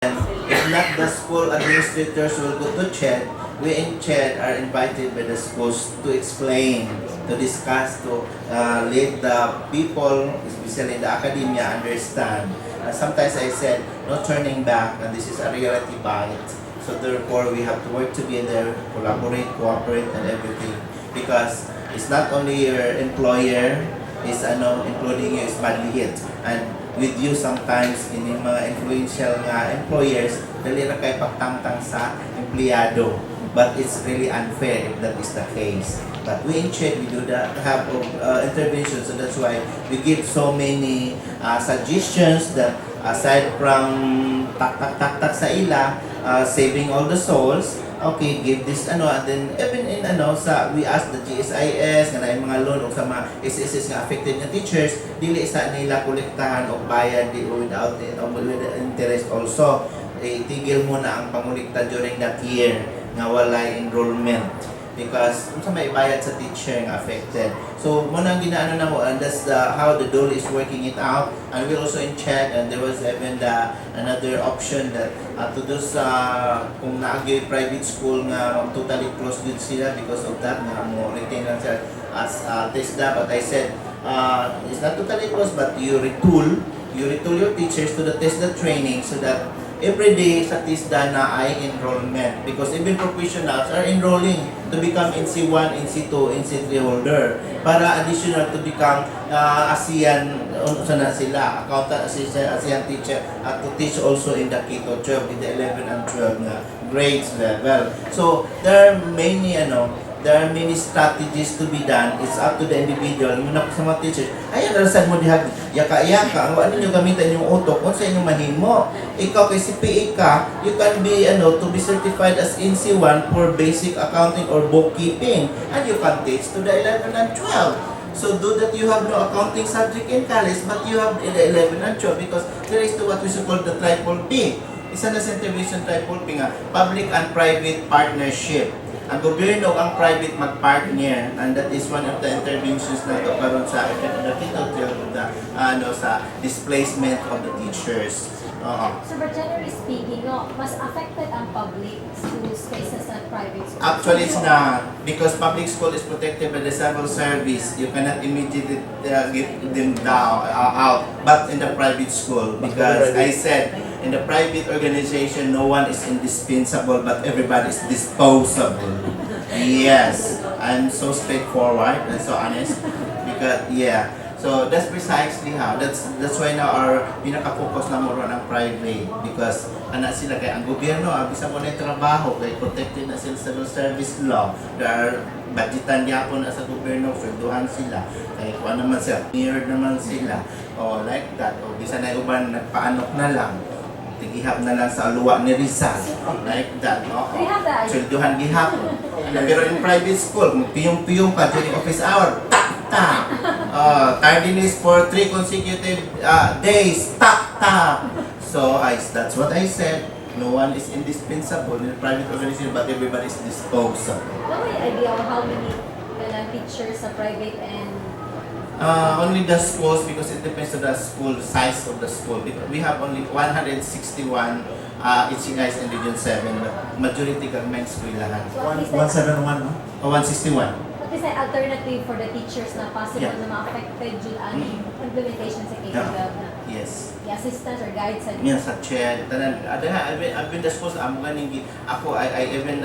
If not, the school administrators will go to CHED. We in CHED are invited by the schools to explain, to discuss, to let the people, especially in the academia, understand. Sometimes I said, no turning back, and this is a reality bite. So therefore, we have to work together, collaborate, cooperate, and everything. Because it's not only your employer, is including you is badly hit. And with you sometimes in yung mga influential nga employers, dali ra kay pagtangtang sa empleyado. But it's really unfair if that is the case. But we in CHED, we do that, have interventions, so that's why we give so many suggestions that aside from tak sa ila, saving all the souls, okay, give this and then even in we ask the GSIS nga na yung mga loan o sa mga SSS nga affected na teachers, dili sa nila kolektahan o bayad without with interest also. Itigil mo na ang pangulikta during that year nga walay enrollment because sa may bayad sa teacher nga affected. So mo nang ginaano na mo, and that's how the DOL is working it out. And we also in chat, and there was even another option that to those kung naagi private school nga totally closed din sila because of that nga mo retain lang sila as TESDA. But I said it's not totally closed, but you retool your teachers to the TESDA training so that every day sa TESDA na ay enrollment because even professionals are enrolling to become NC1, NC2, NC3 holder para additional to become ASEAN na sila, accountant ASEAN teacher at to teach also in the K-12, in the 11 and 12 na grades level. So there are many strategies to be done. It's up to the individual. Muna po sa mga teachers, ayan, nalasan mo dihag, yaka-yaka, ano nyo gamitan yung utok, kung sa inyong mahimo. Ikaw kay CPA ka, you can be, to be certified as NC1 for basic accounting or bookkeeping. And you can teach to the 11 and 12. So do that you have no accounting subject in college, but you have in the 11 and 12 because there is what we call the triple P. Isa na sa intervention triple P nga, public and private partnership. Ang gobyerno ang private mag-partner, and that is one of the interventions na ito karon sa sa displacement of the teachers. So, but generally speaking, mas affected ang public schools kaysa sa private schools? Actually, it's not. Because public school is protected by the civil service. You cannot immediately give them out. But in the private school, because I said, in the private organization, no one is indispensable, but everybody is disposable. Yes, I'm so straightforward and so honest. Because, so that's precisely how. That's why now our pinaka-focus na mo ng private. Because anak sila kay ang gobyerno, bisa mo na yung trabaho, kay protected na sila sa service law. There are budgetan yapon na sa gobyerno, sweldohan sila. Kaya kung naman sila, mirrored naman sila. O like that. O bisa na uban, nagpaanok na lang. Tigihap na lang sa luwa ni Rizal. Like that. Sweldohan gihapon. Pero in private school, piyong-piyong ka during office hour, tak! Tardiness for 3 consecutive days, tak! So that's what I said. No one is indispensable in a private organization, but everybody is disposable. No idea how many teachers sa private and only the schools, because it depends on the school, size of the school. We have only 161 HCIs in Region 7, but majority government school lahat. So at least 171, no? 161. At least an alternative for the teachers na possible Yeah. na ma-affected dun ang implementation sa K-12 na Yes. assistance or guide sa Yeah, sa CHED. Tanan, I've been the schools, ako, I even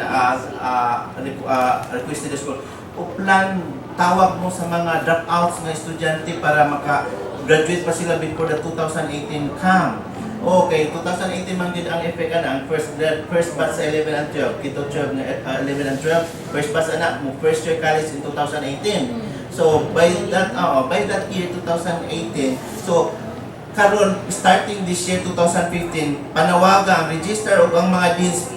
requested the school, uplan, tawag mo sa mga dropouts na estudyante para maka-graduate pa sila before the 2018 come. Okay, 2018 man din ang effect ang first batch sa 11 and 12, Kito 12 na 11 and 12, first batch anak mo, first year college in 2018. So by that year 2018, so karon starting this year 2015, panawagan, register og ang mga deans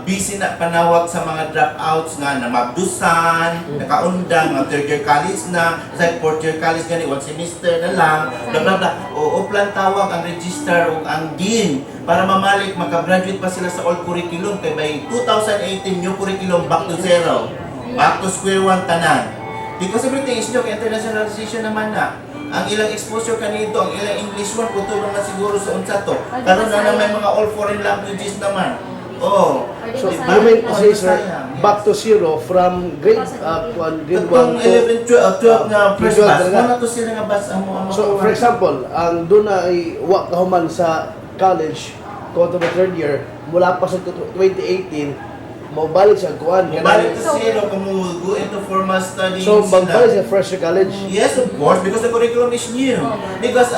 busy na panawag sa mga dropouts nga na mabdusan, nakaundang, mga third year college na, sa fourth year college gani, one semester na lang, blah blah blah. O plan tawag ang register o ang dean para mamalik, maka-graduate pa sila sa old curriculum kay by 2018 new curriculum back to zero, back to square one tanan. Because everything is joke, internationalization naman na. Ang ilang exposure kanito, ang ilang English one, putulong na siguro sa unsa to. Karon na may mga all foreign languages naman. Oh. So, You mean to say, sir, back to zero from grade 1 Katong to... 11, 12 nga first Grade one batch, talaga. mo na to sila nga batch ang mga So, for example, ang doon na ay wa kahuman sa college, kung ito ba third year, mula pa sa 2018, mabalik sa kuan. Mabalik to zero kung mo go into formal studies. So, magbalik sa fresh year college. Yes, of course, because the curriculum is new. Because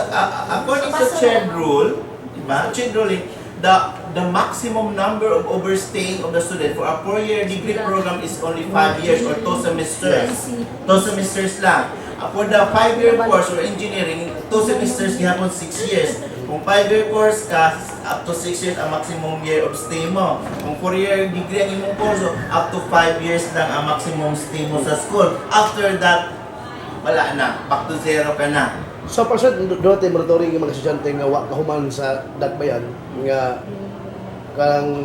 according to CHED rule, diba? CHED ruling, the maximum number of overstaying of the student for a 4-year degree program is only 5 years or 2 semesters. 2 semesters lang. For the 5-year course or engineering, 2 semesters gihapon 6 years. Kung 5-year course ka, up to 6 years ang maximum year of stay mo. Kung 4-year degree ang imong kurso, up to 5 years lang ang maximum stay mo sa school. After that, wala na. Back to zero ka na. So, person, doon tayo maratoring yung mga estudyante nga wa kahuman sa dakbayan nga kang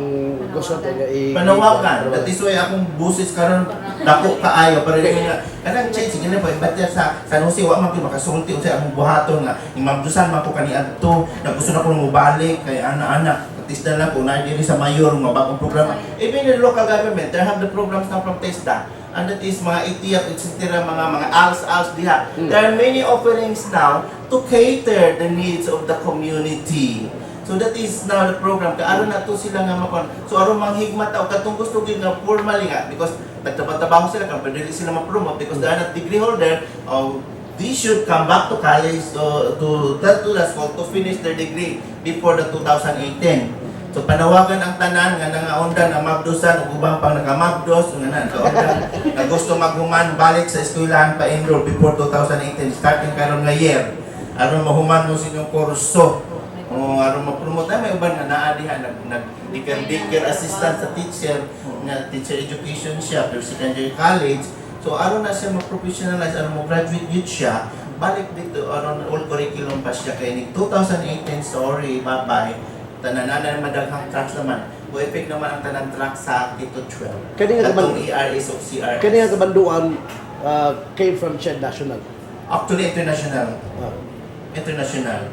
gusto tayo nga Panawagan. That is why akong busis karon dako kaayo para rin nga kanang check sige na ba ba't yan sa San Jose wa man gyud makasulti unsay among buhaton nga imabdusan man ko kaniadto na gusto na ko mubalik kay ana-ana artista lang ko na diri sa mayor nga bagong programa. Even in local government they have the programs now from TESDA. And that is mga ITIAP, etc. mga ALS diha. There are many offerings now to cater the needs of the community. So that is now the program. Kaaro na to sila nga makon. So aron manghigmat o katong gusto gyud nga formally nga because nagtrabaho sila kan pwede sila ma-promote because they are not degree holder. They should come back to college to the school to finish their degree before the 2018. So panawagan ang tanan nga nangaunda na magdusan ug ubang pang nakamagdos nga nakaunda na gusto maghuman balik sa eskwelahan pa enroll before 2018 starting karon nga year. Aron mahuman mo sa inyong kurso. O aron ma-promote na may uban nga naa diha nag-daycare assistant sa teacher na teacher education siya pero secondary college. So aron na siya ma-professionalize aron mo graduate yun siya balik dito aron all curriculum pa siya kay ni 2018 sorry bye-bye tanananan madaghang tracks naman. O effect naman ang tanang track sa K-12. Kani nga Katong ERS o CRS. Kani nga kabanduan came from CHED National. Actually international. International.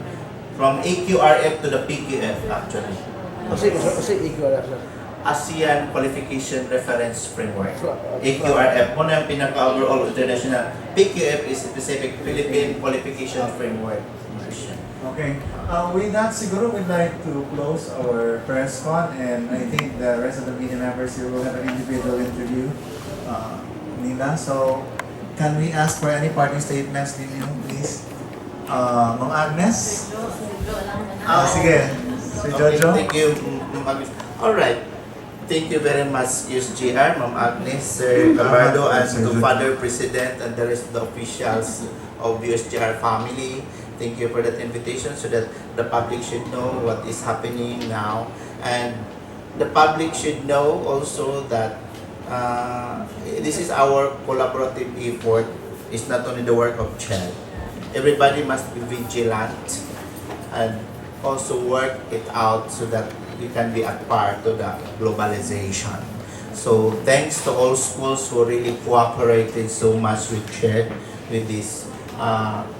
From AQRF to the PQF actually. Kasi EQRF na. ASEAN Qualification Reference Framework. AQRF, mo na yung pinaka-overall international. PQF is specific Philippine Qualification Framework. Okay. With that, siguro we'd like to close our press con, and I think the rest of the media members here will have an individual interview. Nina, so can we ask for any parting statements ninyo, please? Ma'am Agnes? Sige. Si Jojo? Thank you, Ma'am Agnes. Alright. Thank you very much, USGR, Ma'am Agnes, Sir Cabardo, and to Father President and the rest of the officials of USGR family. Thank you for that invitation so that the public should know what is happening now. And the public should know also that this is our collaborative effort. It's not only the work of CHED. Everybody must be vigilant and also work it out so that we can be a part of the globalization. So thanks to all schools who really cooperated so much with CHED with this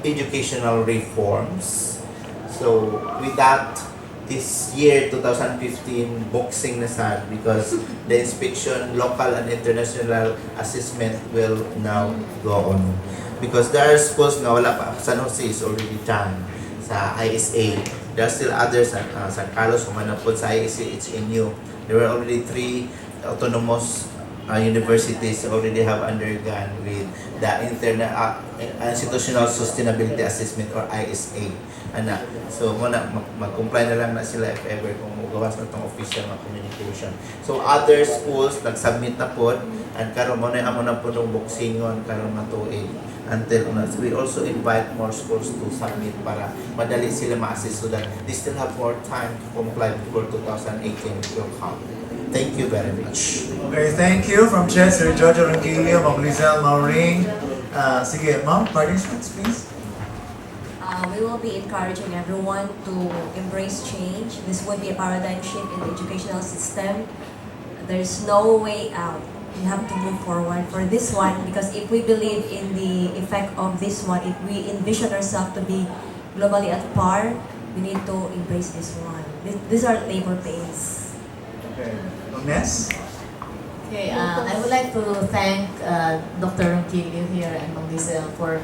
educational reforms. So with that, this year 2015 boxing na sad because the inspection, local and international assessment will now go on. Because there are schools na wala pa, San Jose is already done sa ISA. There are still others, San Carlos, humanapod sa ISA, HNU. There were already 3 autonomous universities already have undergone with the Institutional Sustainability Assessment or ISA. So mag-comply na lang na sila if ever kung magawas na itong official na communication. So other schools nag-submit na po and karon mo na amo na po ng boksingon karon na tuig until we also invite more schools to submit para madali sila ma-assist so that they still have more time to comply before 2018 will come. Thank you very much. Okay, thank you from CHED, Sir Jojo Ronquillo, Ma'am Lizelle Mauring. Sige, Ma'am, parting shots, please. We will be encouraging everyone to embrace change. This would be a paradigm shift in the educational system. There's no way out. we have to move forward for this one, because if we believe in the effect of this one, if we envision ourselves to be globally at par, we need to embrace this one. These are labor pains. Okay. Agnes? Okay, I would like to thank Dr. Ronquillo here and Mang Lizelle for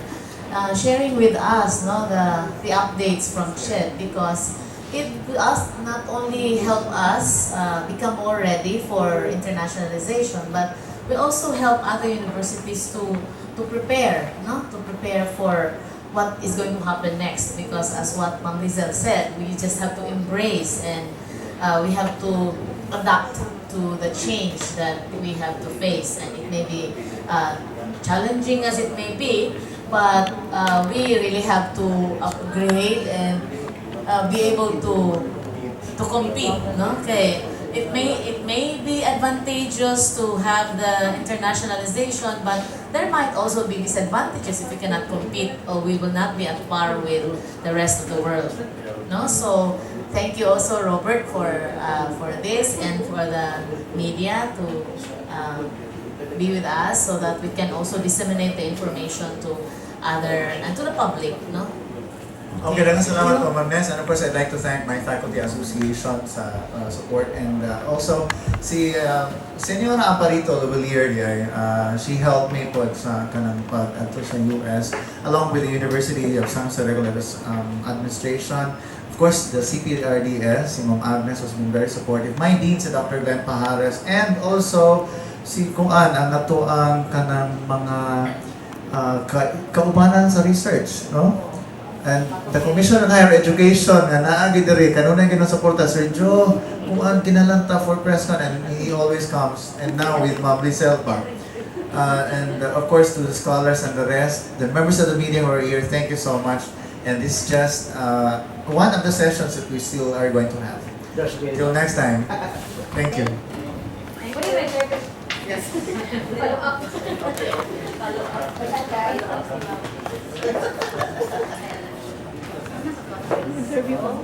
sharing with us the updates from CHED, because it will not only help us become more ready for internationalization, but we also help other universities to prepare, to prepare for what is going to happen next. Because as what Ma'am Lizelle said, we just have to embrace, and we have to adapt to the change that we have to face. And it may be challenging as it may be, but we really have to upgrade and be able to compete, no? Okay. It may be advantageous to have the internationalization, but there might also be disadvantages if we cannot compete, or we will not be at par with the rest of the world, no? So thank you also, Robert, for this, and for the media to be with us, so that we can also disseminate the information to other and to the public, no? Okay, daghang salamat po, Ma'am Nes. And of course, I'd like to thank my faculty association sa support, and also si Senora Amparito Lavalier, she helped me po sa kanang pag-ato sa US, along with the University of San Jose Regulators Administration. Of course, the CPRDS, si Ma'am Agnes has been very supportive. My dean, si Dr. Glenn Pajares, and also si Kuan, ang natuang kanang mga kaubanan sa research, no? And the Commission on Higher Education nga naagi diri kanunay ginasuporta Sir Joe kung ang kinalanta for PressCon, and he always comes, and now with Ma'am Lizelle pa. And of course to the scholars and the rest, the members of the media who are here, thank you so much. And this is just one of the sessions that we still are going to have. Just kidding. Till next time. Thank you. What do you measure? Yes. Follow up. Follow up. Interview mo?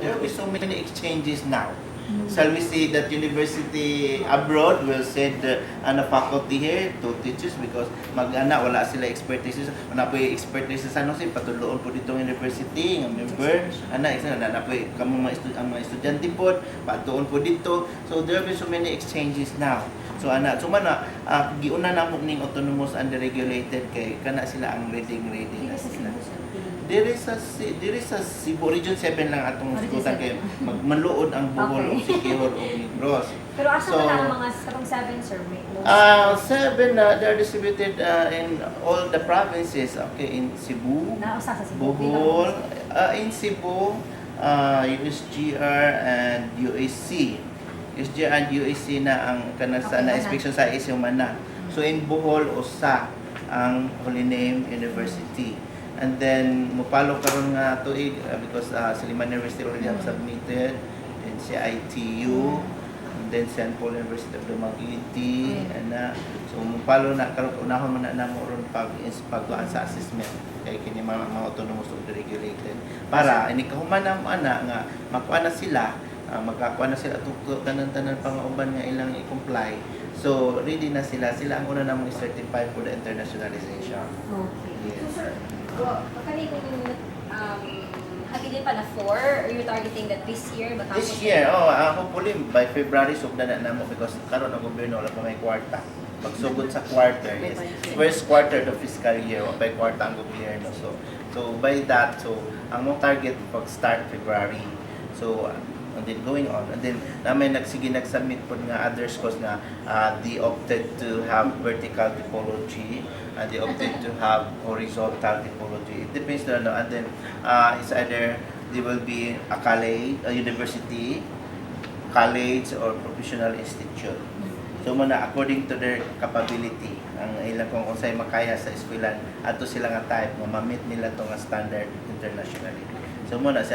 There will be so many exchanges now. Shall we say that university abroad will send faculty here to teachers because wala sila expertise. Wala po yung expertise sa San Jose, patuloon po ditong university, ng member. Na po ang mga estudyante po, patuloon po dito. So there will be so many exchanges now. So giuna na mo ning autonomous and regulated kay kana sila ang ready na sila. There is a Cebu Region 7 lang atong sikutan kay magmaluod ang Bohol o Siquijor o Negros. Pero asa So, na ang mga katong 7 survey? 7 they're distributed in all the provinces. Okay, in Cebu, Nausa sa Cebu. Bohol, in Cebu, USGR and UAC. USGR and UAC na ang kanasa na inspection sa Isiumana. So in Bohol, usa ang Holy Name University. And then mupalo karon nga tuig because Silliman University already have submitted, then si ITU, and then St. Paul University of Dumaguete, and so mupalo na karon unahon man na mo ron pagkuan sa assessment kay kini mga autonomous o regulated para ini kahuman ana nga makuha na sila, magkakuha na sila tukto tanan-tanan pangauban nga ilang i-comply. So ready na sila ang una namong certified for the internationalization. Okay. Yes. So, sir, pagkali kung habilin pa na 4, or you're targeting that this year? This year, hopefully by February sugda na namo because karon ang gobyerno wala pa may kwarta. Pagsugod sa quarter, yes. First quarter of fiscal year, by kwarta ang gobyerno. So by that, ang mong target pag start February. So and then going on, and then namin nagsubmit po nga other schools nga they opted to have vertical typology and they opted to have horizontal typology. It depends on and then it's either they will be a college, a university, college or professional institute. So muna according to their capability ang ilang kung unsay makaya sa eskwelahan ato sila nga type nga ma-meet nila to nga standard internationally. So muna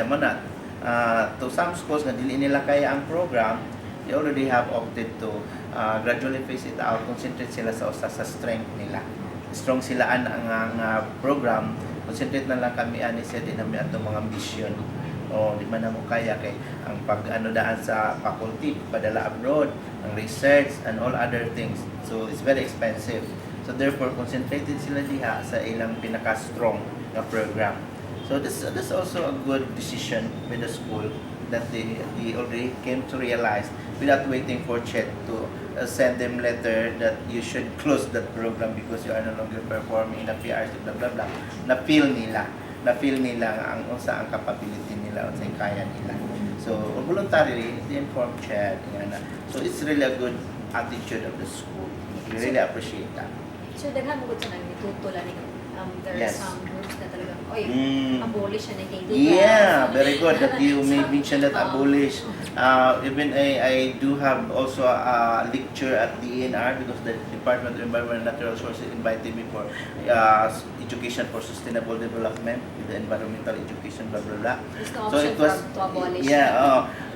to some schools nga dili nila kaya ang program, they already have opted to gradually phase it out, concentrate sila sa strength nila. Strong sila ang program, concentrate na lang kami ani sa dinami atong mga mission O di man na mo kaya kay ang pag-ano daan sa faculty, padala abroad, ang research and all other things. So it's very expensive. So therefore concentrated sila diha sa ilang pinaka-strong na program. So this also a good decision with the school that they already came to realize without waiting for CHED to send them letter that you should close that program because you are no longer performing in the PRC, blah blah blah. Na-feel nila nga ang unsa ang capability nila, unsa ang kaya nila. So voluntarily they inform CHED. So it's really a good attitude of the school. We really appreciate that. So daghan mo gud sa nang nituto lang ni there Yes. are some groups na talagang abolish na ning Yeah, very good that you may mention that abolish. Even I do have also a lecture at the ENR because the Department of Environment and Natural Resources invited me for education for sustainable development with the environmental education, blah blah blah. There's no So option it was to abolish.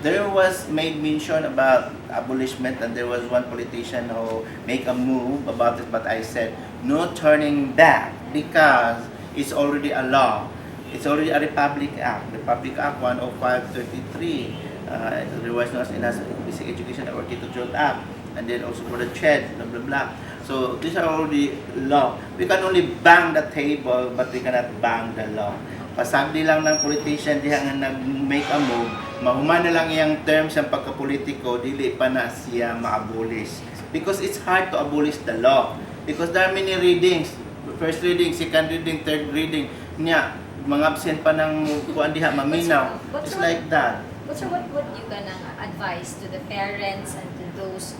there was made mention about abolishment and there was one politician who make a move about it, but I said no turning back because it's already a law. It's already a Republic Act, Republic Act 10533, otherwise known as Basic Education or Tutorial Act, and then also for the CHED, blah blah blah. So these are already law. We can only bang the table, but we cannot bang the law. Pasagdi lang ng politician diha nga nag-make a move, mahuman na lang iyang terms ang pagkapolitiko, dili pa na siya ma-abolish. Because it's hard to abolish the law. Because there are many readings. First reading, second reading, third reading. Nya, mga absent pa ng kuan diha maminaw. What's It's wrong? like that. What would you gonna advise to the parents and to those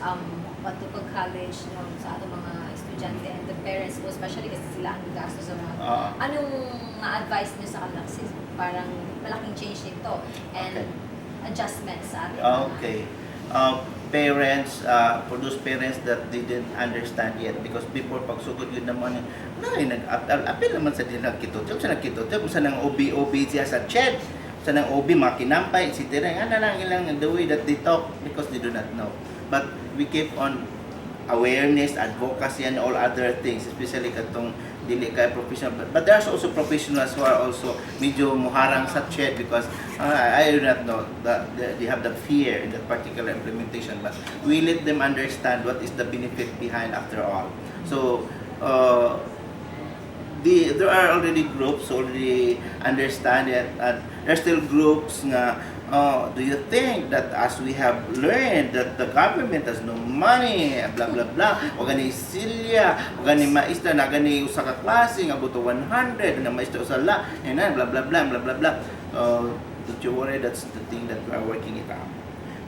patukog college sa atong mga estudyante and the parents mo, especially kasi sila ang gasto sa mga anong ma-advise niyo sa kanila kasi parang malaking change nito and Okay. adjustment sa ating Okay. Parents, for those parents that didn't understand yet, because before pagsugod yun naman, nag-appeal naman sa dinagkitutyog, sa nagkitutyog, sa nang OB siya sa CHED, sa nang OB, makinampay, etc. Nga na lang ilang the way that they talk because they do not know. But we keep on awareness, advocacy, and all other things, especially katong dili kay professional. But there's also professionals who are also medyo muharang sa CHED because I do not know that they have the fear in that particular implementation. But we let them understand what is the benefit behind after all. So there are already groups already understand it, and there's still groups nga do you think that as we have learned that the government has no money, blah blah blah, o gani silya, o gani maestra na gani usa ka klase nga buto 100 na maestra usala, and blah blah blah blah blah blah. Don't you worry, that's the thing that we are working it out.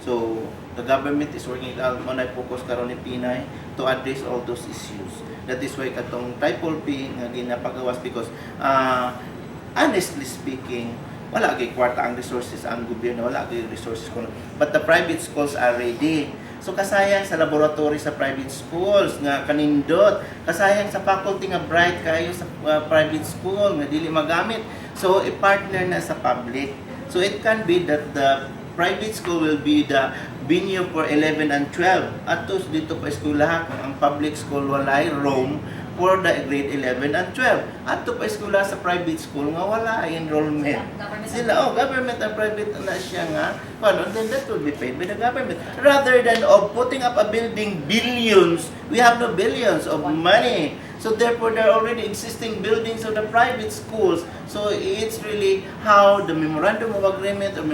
So the government is working it out. Manay focus karon ni Pinay to address all those issues. That is why katong Triple P nga ginapagawas because honestly speaking, wala gay kwarta ang resources ang gobyerno, wala gay resources kuno. But the private schools are ready. So kasayang sa laboratory sa private schools nga kanindot, kasayang sa faculty nga bright kayo sa private school nga dili magamit. So i-partner na sa public. So it can be that the private school will be the venue for 11 and 12. Atos dito pa eskwelahan kung ang public school walay room for the grade 11 and 12. Ato pa eskwela sa private school nga wala enrollment. Sila, government and private na siya nga. Paano? Then that will be paid by the government. Rather than of putting up a building billions, we have no billions of money. So therefore, there are already existing buildings of the private schools. So it's really how the memorandum of agreement or